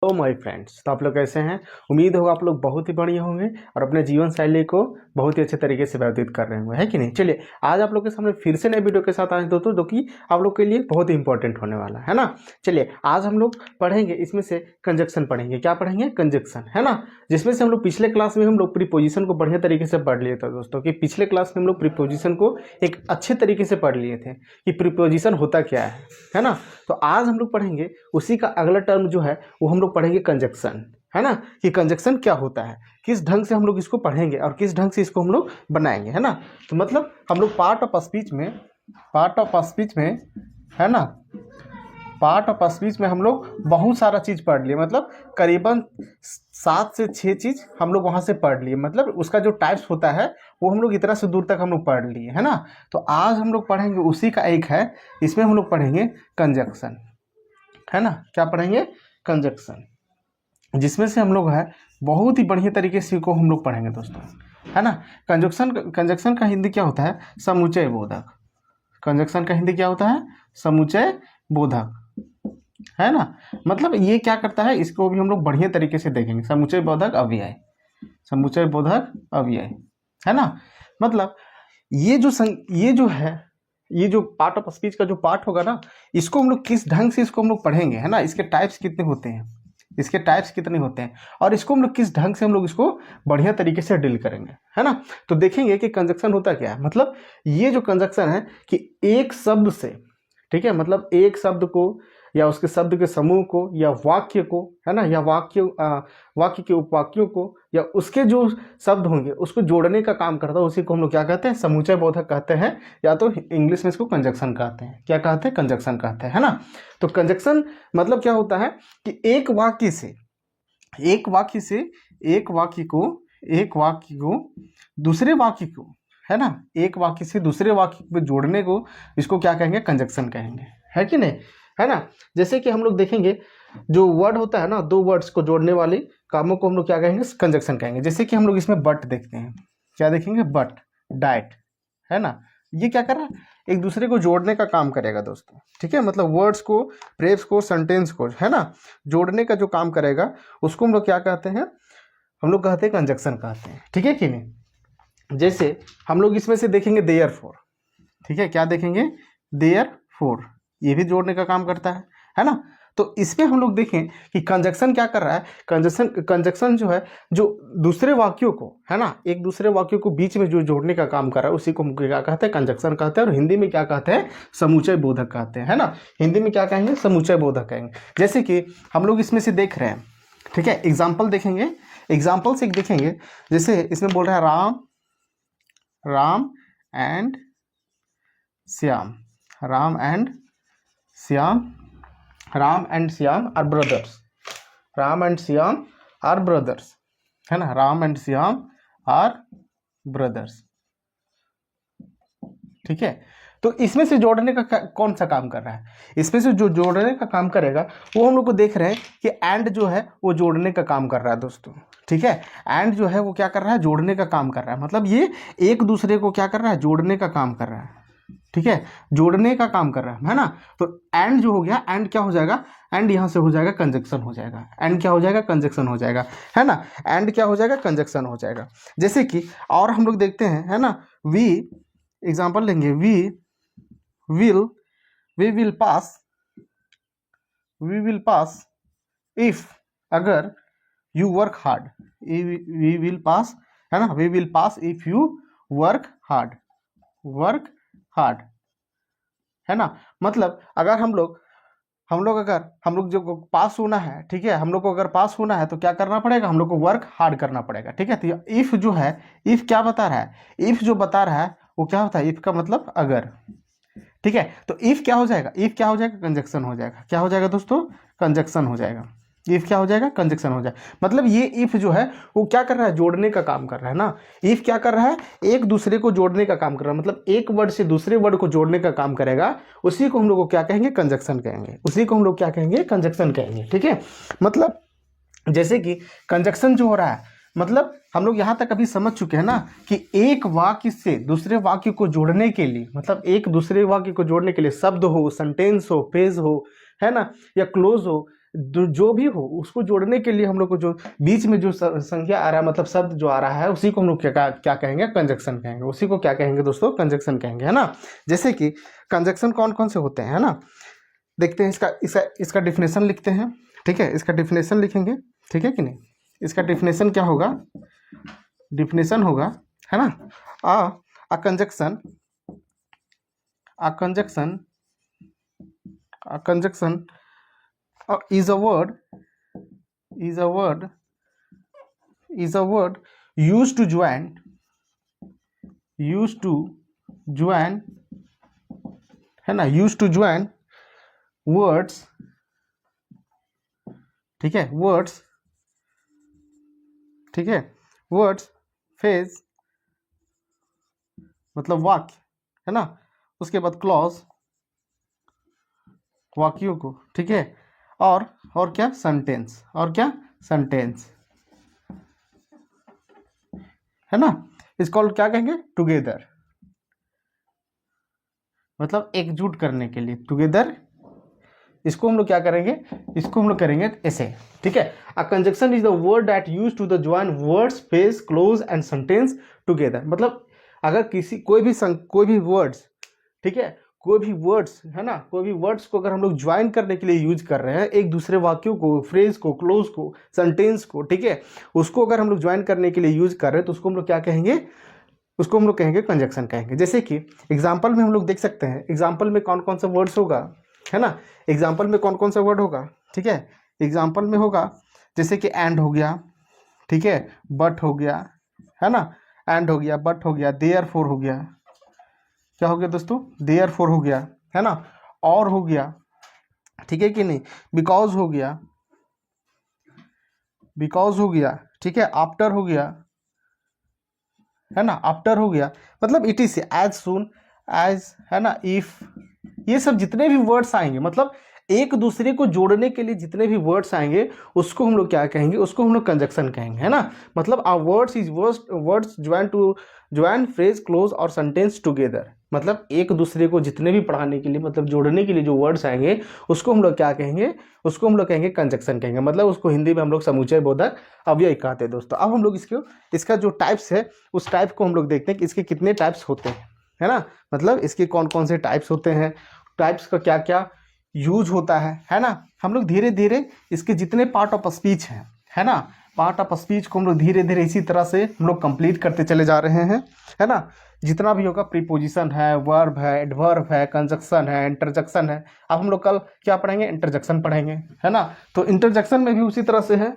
तो my friends, तो आप लोग कैसे हैं। उम्मीद होगा आप लोग बहुत ही बढ़िया होंगे और अपने जीवन शैली को बहुत ही अच्छे तरीके से व्यतीत कर रहे होंगे, है कि नहीं। चलिए आज आप लोग के सामने फिर से नए वीडियो के साथ आए दोस्तों, जो कि आप लोग के लिए बहुत ही इंपॉर्टेंट होने वाला है ना। चलिए आज हम लोग पढ़ेंगे, इसमें से कंजक्शन पढ़ेंगे। क्या पढ़ेंगे? कंजक्शन, है ना। जिसमें से हम लोग पिछले क्लास में हम लोग प्रीपोजिशन को बढ़िया तरीके से पढ़ लिए थे दोस्तों, कि पिछले क्लास में हम लोग प्रीपोजिशन को एक अच्छे तरीके से पढ़ लिए थे कि प्रीपोजिशन होता क्या है ना। तो आज हम लोग पढ़ेंगे उसी का अगला टर्म जो है वो हम लोग पढ़ेंगे कंजक्शन, है ना। कि कंजक्शन क्या होता है, किस ढंग से हम लोग इसको पढ़ेंगे और किस ढंग से इसको हम लोग बनाएंगे, है ना। तो मतलब हम लोग पार्ट ऑफ स्पीच में है ना, पार्ट ऑफ स्पीच में हम लोग बहुत सारा चीज़ पढ़ लिए, मतलब करीबन 7 से 6 चीज़ हम लोग वहाँ से पढ़ लिए। मतलब उसका जो टाइप्स होता है वो हम लोग इतना से दूर तक हम लोग पढ़ लिए, है ना। तो आज हम लोग पढ़ेंगे उसी का एक है, इसमें हम लोग पढ़ेंगे कंजक्शन, है ना। क्या पढ़ेंगे? कंजक्शन, जिसमें से हम लोग है बहुत ही बढ़िया तरीके से को हम लोग पढ़ेंगे दोस्तों, है ना। कंजक्शन का हिंदी क्या होता है? समुच्चय बोधक। कंजक्शन का हिंदी क्या होता है? समुच्चय बोधक, है ना। मतलब ये क्या करता है, इसको भी हम लोग बढ़िया तरीके से देखेंगे। समुच्चय बोधक अव्यय, समुच्चय बोधक अव्यय, है ना। मतलब ये जो पार्ट ऑफ स्पीच का जो पार्ट होगा ना, इसको हम लोग किस ढंग से इसको हम लोग पढ़ेंगे, है ना। इसके टाइप्स कितने होते हैं, इसके टाइप्स कितने होते हैं, और इसको हम लोग किस ढंग से हम लोग इसको बढ़िया तरीके से डील करेंगे, है ना। तो देखेंगे कि कंजक्शन होता क्या है। मतलब ये जो कंजक्शन है कि एक शब्द से, ठीक है, मतलब एक शब्द को या उसके शब्द के समूह को या वाक्य को, है ना, या वाक्य के उपवाक्यों को या उसके जो शब्द होंगे उसको जोड़ने का काम करता है, उसी को हम लोग क्या कहते हैं? समुच्चय बोधक कहते हैं, या तो इंग्लिश में इसको कंजक्शन कहते हैं। क्या कहते हैं? कंजक्शन कहते हैं, है ना। तो कंजक्शन मतलब क्या होता है कि एक वाक्य को दूसरे वाक्य को, है ना, एक वाक्य से दूसरे वाक्य को जोड़ने को इसको क्या कहेंगे? कंजक्शन कहेंगे, है कि नहीं, है ना। जैसे कि हम लोग देखेंगे जो वर्ड होता है ना, दो वर्ड्स को जोड़ने वाले कामों को हम लोग क्या कहेंगे? कंजक्शन कहेंगे। जैसे कि हम लोग इसमें बट देखते हैं, क्या देखेंगे? बट, डाइट, है ना। ये क्या कर रहा है? एक दूसरे को जोड़ने का काम करेगा दोस्तों, ठीक है। मतलब वर्ड्स को, फ्रेज को, सेंटेंस को, है ना, जोड़ने का जो काम करेगा उसको हम लोग क्या कहते हैं? हम लोग कहते हैं कंजक्शन कहते हैं, ठीक है कि नहीं। जैसे हम लोग इसमें से देखेंगे देयरफॉर, ठीक है। क्या देखेंगे? देयरफॉर, ये भी जोड़ने का काम करता है ना। तो इसमें हम लोग देखें कि कंजक्शन क्या कर रहा है। कंजक्शन जो है, जो दूसरे वाक्यों को, है ना, एक दूसरे वाक्यों को बीच में जो जोड़ने का काम कर रहा है उसी को हम क्या कहते हैं? कंजक्शन कहते हैं। और हिंदी में क्या कहते हैं? समुच्चय बोधक कहते हैं, है ना। हिंदी में क्या कहेंगे? समुच्चय बोधक कहेंगे। जैसे कि हम लोग इसमें से देख रहे हैं, ठीक है, एग्जाम्पल देखेंगे, एग्जाम्पल से देखेंगे। जैसे इसमें बोल रहा है Ram and Shyam, Ram and Shyam are brothers, Ram and Shyam are brothers, है ना। Ram and Shyam are brothers, ठीक है। तो इसमें से जोड़ने का कौन सा काम कर रहा है? इसमें से जो जोड़ने का काम करेगा वो हम लोग को देख रहे हैं कि एंड जो है वो जोड़ने का काम कर रहा है दोस्तों, ठीक है। एंड जो है वो क्या कर रहा है? जोड़ने का काम कर रहा है। मतलब ये एक दूसरे को क्या कर रहा है? जोड़ने का काम कर रहा है, ठीक है, जोड़ने का काम कर रहा है ना। तो एंड जो हो गया, एंड क्या हो जाएगा? एंड यहाँ से हो जाएगा कंजक्शन हो जाएगा। एंड क्या हो जाएगा? कंजक्शन हो जाएगा, है ना। एंड क्या हो जाएगा? कंजक्शन हो जाएगा। जैसे कि और हम लोग देखते हैं, है ना, वी एग्जाम्पल लेंगे, वी विल पास इफ, अगर you work hard, we will pass, है ना, we will pass if you work hard, है ना। मतलब अगर हम लोग जो पास होना है, ठीक है, हम लोग को अगर पास होना है तो क्या करना पड़ेगा? हम लोग को वर्क हार्ड करना पड़ेगा, ठीक है। तो इफ जो है, इफ क्या बता रहा है? इफ जो बता रहा है वो क्या होता है? इफ का मतलब अगर, ठीक है। तो इफ क्या हो जाएगा? इफ क्या हो जाएगा? कंजक्शन हो जाएगा। क्या हो जाएगा दोस्तों? कंजक्शन हो जाएगा। इफ क्या हो जाएगा? कंजक्शन हो जाएगा। मतलब ये इफ जो है वो क्या कर रहा है? जोड़ने का काम कर रहा है ना। इफ क्या कर रहा है? एक दूसरे को जोड़ने का काम कर रहा है। मतलब एक वर्ड से दूसरे वर्ड को जोड़ने का काम करेगा, उसी को हम लोग को क्या कहेंगे? कंजक्शन कहेंगे। उसी को हम लोग क्या कहेंगे? कंजक्शन कहेंगे, ठीक है। मतलब जैसे कि कंजक्शन जो हो रहा है, मतलब हम लोग यहाँ तक अभी समझ चुके हैं ना कि एक वाक्य से दूसरे वाक्य को जोड़ने के लिए, मतलब एक दूसरे वाक्य को जोड़ने के लिए शब्द हो, सेंटेंस हो, फ्रेज हो, है ना, या क्लोज हो, जो भी हो उसको जोड़ने के लिए हम लोग को जो बीच में जो संख्या आ रहा है, मतलब शब्द जो आ रहा है, उसी को हम लोग क्या कहेंगे, कंजक्शन कहेंगे। उसी को क्या कहेंगे दोस्तों, कंजक्शन कहेंगे, है ना। जैसे कि कंजक्शन कौन कौन से होते हैं, है ना। देखते हैं इसका डिफिनेशन लिखते हैं। ठीक है, इसका डिफिनेशन लिखेंगे, ठीक है कि नहीं। इसका डिफिनेशन क्या होगा, डिफिनेशन होगा, है ना, a conjunction, a conjunction, a conjunction is a word used to join, है ना, used to join words, ठीक है, words, ठीक है, words, phrase मतलब वाक्य, है ना, उसके बाद क्लॉज वाक्यों को, ठीक है, और क्या, सेंटेंस, और क्या, सेंटेंस, है ना। इसको क्या कहेंगे, टुगेदर, मतलब एकजुट करने के लिए, टुगेदर। इसको हम लोग क्या करेंगे, इसको हम लोग करेंगे ऐसे, ठीक है। A conjunction is the word that used to the join words, phrase, clause and sentence together. मतलब अगर कोई भी वर्ड्स, ठीक है, कोई भी वर्ड्स, है ना, कोई भी वर्ड्स को अगर हम लोग ज्वाइन करने के लिए यूज कर रहे हैं, एक दूसरे वाक्यों को, फ्रेज को, क्लोज को, सेंटेंस को, ठीक है, उसको अगर हम लोग ज्वाइन करने के लिए यूज कर रहे हैं तो उसको हम लोग क्या कहेंगे, उसको हम लोग कहेंगे कंजक्शन कहेंगे। जैसे कि एग्जाम्पल में हम लोग देख सकते हैं, एग्जाम्पल में कौन कौन सा वर्ड्स होगा, है ना, एग्जाम्पल में कौन कौन सा वर्ड होगा, ठीक है, एग्जाम्पल में होगा जैसे कि एंड हो गया, ठीक है, बट हो गया, है ना, एंड हो गया, बट हो गया, देयरफॉर हो गया, क्या हो गया दोस्तों, देयरफॉर हो गया, है ना, और हो गया, ठीक है कि नहीं, बिकॉज हो गया, बिकॉज हो गया, ठीक है, आफ्टर हो गया, है ना, आफ्टर हो गया, मतलब it is, as soon, as, है ना, इफ, ये सब जितने भी वर्ड्स आएंगे, मतलब एक दूसरे को जोड़ने के लिए जितने भी वर्ड्स आएंगे उसको हम लोग क्या कहेंगे, उसको हम लोग कंजक्शन कहेंगे, है ना। मतलब a words is words join phrase, clause और सेंटेंस टुगेदर। मतलब एक दूसरे को जितने भी पढ़ाने के लिए, मतलब जोड़ने के लिए जो वर्ड्स आएंगे उसको हम लोग क्या कहेंगे, उसको हम लोग कहेंगे कंजक्शन कहेंगे। मतलब उसको हिंदी में हम लोग समुच्चय बोधक अव्यय कहते हैं दोस्तों। अब हम लोग इसका जो टाइप्स है उस टाइप को हम लोग देखते हैं कि इसके कितने टाइप्स होते हैं, है ना। मतलब इसके कौन कौन से टाइप्स होते हैं, टाइप्स का क्या क्या यूज होता है ना। हम लोग धीरे धीरे इसके जितने पार्ट ऑफ स्पीच हैं, है ना, पार्ट ऑफ स्पीच को हम लोग धीरे धीरे इसी तरह से हम लोग कंप्लीट करते चले जा रहे हैं, है ना। जितना भी होगा, प्रीपोजिशन है, वर्ब है, एडवर्ब है, कंजक्शन है, इंटरजेक्शन है। अब हम लोग कल क्या पढ़ेंगे, इंटरजेक्शन पढ़ेंगे, है ना। तो इंटरजेक्शन में भी उसी तरह से है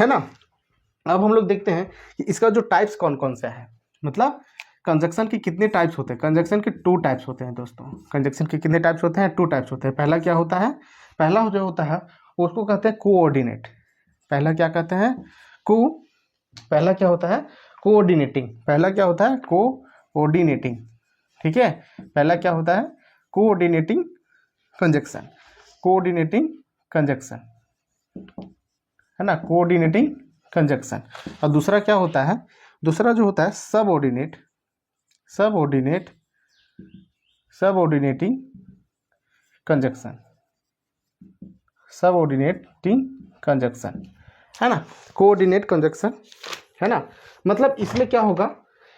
ना। अब हम लोग देखते हैं कि इसका जो टाइप्स कौन कौन सा है, मतलब कंजक्शन के कितने टाइप्स होते हैं। कंजक्शन के 2 टाइप्स होते हैं दोस्तों। कंजक्शन के कितने टाइप्स होते हैं, 2 टाइप्स होते हैं। पहला क्या होता है, पहला जो होता है उसको कहते हैं कोऑर्डिनेट। पहला क्या कहते हैं, पहला क्या होता है, कोऑर्डिनेटिंग। पहला क्या होता है, कोऑर्डिनेटिंग, ठीक है। पहला क्या होता है, कोऑर्डिनेटिंग कंजक्शन, कोऑर्डिनेटिंग कंजक्शन, है ना, कोऑर्डिनेटिंग कंजक्शन। और दूसरा क्या होता है, दूसरा जो होता है सबऑर्डिनेटिंग कंजक्शन, सबऑर्डिनेटिंग कंजक्शन, है ना, कोऑर्डिनेट कंजक्शन, है ना। मतलब इसमें क्या होगा,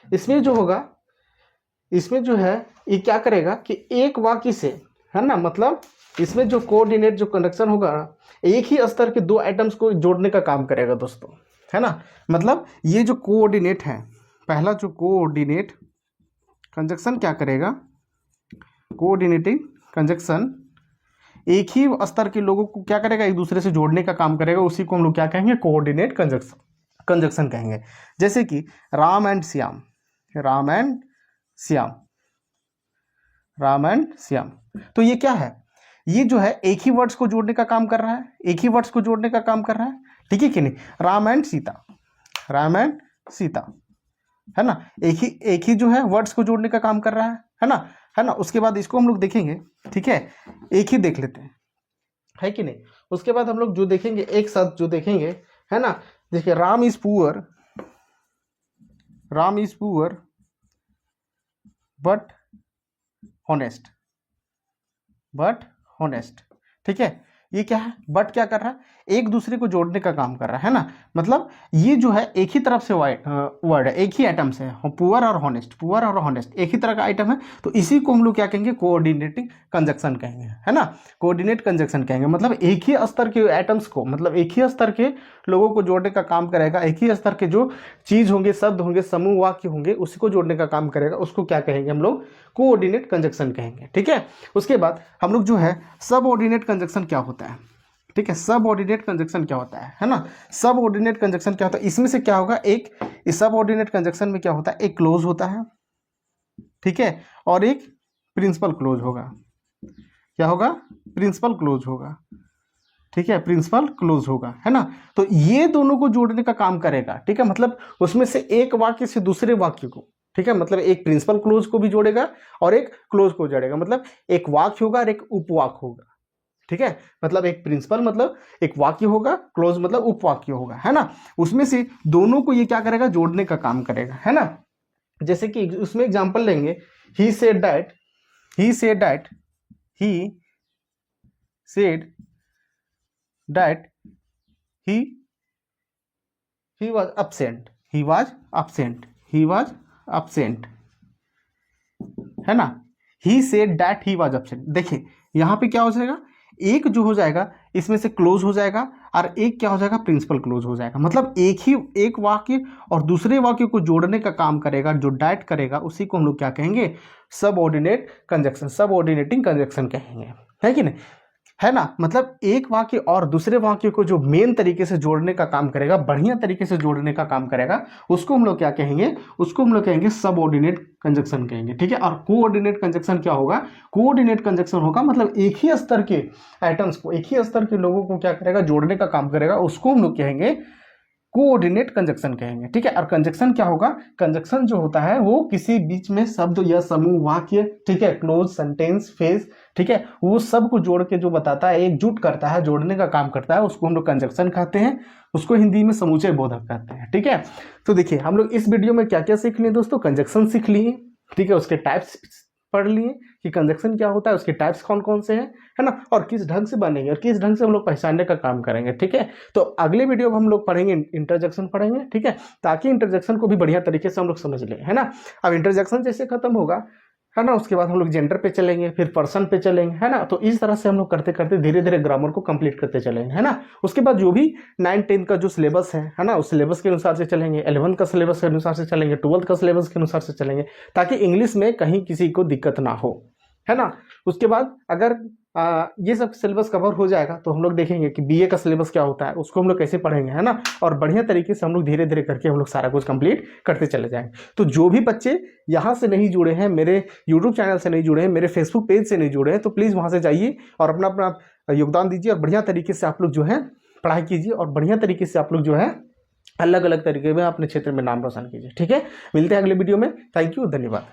इसमें जो होगा, इसमें जो है ये क्या करेगा कि एक वाक्य से, है ना, मतलब इसमें जो कोऑर्डिनेट जो कंजक्शन होगा एक ही स्तर के 2 आइटम्स को जोड़ने का काम करेगा दोस्तों, है ना। मतलब ये जो कोऑर्डिनेट है, पहला जो कोऑर्डिनेट कंजक्शन क्या करेगा, कोऑर्डिनेटिंग कंजक्शन एक ही स्तर के लोगों को क्या करेगा, एक दूसरे से जोड़ने का काम करेगा। उसी को हम लोग क्या कहेंगे, कोऑर्डिनेट कंजक्शन कहेंगे। जैसे कि Ram and Shyam, Ram and Shyam, Ram and Shyam. तो ये क्या है, ये जो है एक ही वर्ड्स को जोड़ने का काम कर रहा है, एक ही वर्ड्स को जोड़ने का काम कर रहा है, ठीक है कि नहीं। राम एंड सीता, राम एंड सीता, है ना, एक ही जो है वर्ड्स को जोड़ने का काम कर रहा है ना, है ना। उसके बाद इसको हम लोग देखेंगे, ठीक है, एक ही देख लेते हैं, है कि नहीं। उसके बाद हम लोग जो देखेंगे, एक साथ जो देखेंगे, है ना। देखिए, Ram is poor but honest, ठीक है। ये क्या है, बट क्या कर रहा है, एक दूसरे को जोड़ने का काम कर रहा है ना। मतलब ये जो है एक ही तरफ से वर्ड है, एक ही आइटम से है, पुअर और हॉनेस्ट, पुअर और हॉनेस्ट एक ही तरह का आइटम है, तो इसी को हम लोग क्या कहेंगे, कोऑर्डिनेटिंग कंजक्शन कहेंगे, है ना। कोऑर्डिनेट कंजक्शन कहेंगे, मतलब एक ही स्तर के आइटम्स को, मतलब एक ही स्तर के लोगों को जोड़ने का काम करेगा, एक ही स्तर के जो चीज होंगे, शब्द होंगे, समूह वाक्य होंगे, उसी को जोड़ने का काम करेगा, उसको क्या कहेंगे हम लोग, कोऑर्डिनेट कंजक्शन कहेंगे। ठीक है, उसके बाद हम लोग जो है सबऑर्डिनेट कंजक्शन क्या होता है, ठीक है, सबऑर्डिनेट कंजक्शन क्या होता है ना। सबऑर्डिनेट कंजक्शन क्या होता है, इसमें से क्या होगा, एक इस सबऑर्डिनेट कंजक्शन में क्या होता है, एक क्लोज होता है, ठीक है, और एक प्रिंसिपल क्लोज होगा। क्या होगा, प्रिंसिपल क्लोज होगा, ठीक है, प्रिंसिपल क्लोज होगा, है ना। तो ये दोनों को जोड़ने का काम करेगा, ठीक है, मतलब उसमें से एक वाक्य से दूसरे वाक्य को, ठीक है, मतलब एक प्रिंसिपल क्लोज को भी जोड़ेगा और एक क्लोज को जोड़ेगा, मतलब एक वाक्य होगा और एक उपवाक्य होगा, ठीक है, मतलब एक प्रिंसिपल मतलब एक वाक्य होगा, क्लोज मतलब उपवाक्य होगा, है ना। उसमें से दोनों को ये क्या करेगा, जोड़ने का काम करेगा, है ना। जैसे कि उसमें एग्जांपल लेंगे, he said that, he said that, he said that he was absent, he was absent, he was absent, है ना। he said that he was absent, देखिए यहाँ पे क्या हो जाएगा, एक जो हो जाएगा इसमें से क्लोज हो जाएगा और एक क्या हो जाएगा, प्रिंसिपल क्लोज हो जाएगा, मतलब एक वाक्य और दूसरे वाक्य को जोड़ने का काम करेगा, जो डैट करेगा उसी को हम लोग क्या कहेंगे, सबऑर्डिनेट कंजक्शन, सबऑर्डिनेटिंग कंजक्शन कहेंगे, है कि नहीं, है ना। मतलब एक वाक्य और दूसरे वाक्य को जो मेन तरीके से जोड़ने का काम करेगा, बढ़िया तरीके से जोड़ने का काम करेगा, उसको हम लोग क्या कहेंगे, उसको हम लोग कहेंगे सबऑर्डिनेट कंजक्शन कहेंगे, ठीक है। और कोऑर्डिनेट कंजक्शन क्या होगा, कोऑर्डिनेट कंजक्शन होगा मतलब एक ही स्तर के आइटम्स को, एक ही स्तर के लोगों को क्या करेगा, जोड़ने का काम करेगा, उसको हम लोग कहेंगे कोऑर्डिनेट कंजक्शन कहेंगे, ठीक है। और कंजक्शन क्या होगा, कंजक्शन जो होता है वो किसी बीच में शब्द या समूह, वाक्य, ठीक है, क्लोज, सेंटेंस, फ्रेज, ठीक है, वो सब को जोड़ के जो बताता है, एकजुट करता है, जोड़ने का काम करता है, उसको हम लोग कंजक्शन कहते हैं, उसको हिंदी में समुच्चय बोधक कहते हैं, ठीक है। तो देखिए हम लोग इस वीडियो में क्या क्या सीख लिए दोस्तों, कंजक्शन सीख लिए, ठीक है, उसके टाइप्स पढ़ लिए कि कंजक्शन क्या होता है, उसके टाइप्स कौन कौन से हैं, है ना, और किस ढंग से बनेंगे और किस ढंग से हम लोग पहचानने का काम करेंगे, ठीक है। तो अगले वीडियो में हम लोग पढ़ेंगे इंटरजेक्शन पढ़ेंगे, ठीक है, ताकि इंटरजेक्शन को भी बढ़िया तरीके से हम लोग समझ लें, है ना। अब इंटरजेक्शन जैसे खत्म होगा, है ना, उसके बाद हम लोग जेंडर पे चलेंगे, फिर पर्सन पे चलेंगे, है ना। तो इस तरह से हम लोग करते करते धीरे धीरे ग्रामर को कंप्लीट करते चलेंगे, है ना। उसके बाद जो भी 9-10 का जो सिलेबस है ना, उस सिलेबस के अनुसार से चलेंगे, 11 का सिलेबस के अनुसार से चलेंगे, 12 का सिलेबस के अनुसार से चलेंगे, ताकि इंग्लिश में कहीं किसी को दिक्कत ना हो, है ना। उसके बाद अगर ये सब सिलेबस कवर हो जाएगा तो हम लोग देखेंगे कि बीए का सिलेबस क्या होता है, उसको हम लोग कैसे पढ़ेंगे, है ना। और बढ़िया तरीके से हम लोग धीरे धीरे करके हम लोग सारा कुछ कंप्लीट करते चले जाएंगे। तो जो भी बच्चे यहाँ से नहीं जुड़े हैं, मेरे यूट्यूब चैनल से नहीं जुड़े हैं, मेरे फेसबुक पेज से नहीं जुड़े हैं, तो प्लीज़ वहाँ से जाइए और अपना अपना योगदान दीजिए और बढ़िया तरीके से आप लोग जो है पढ़ाई कीजिए और बढ़िया तरीके से आप लोग जो है अलग अलग तरीके में अपने क्षेत्र में नाम रोशन कीजिए, ठीक है। मिलते हैं अगले वीडियो में, थैंक यू, धन्यवाद।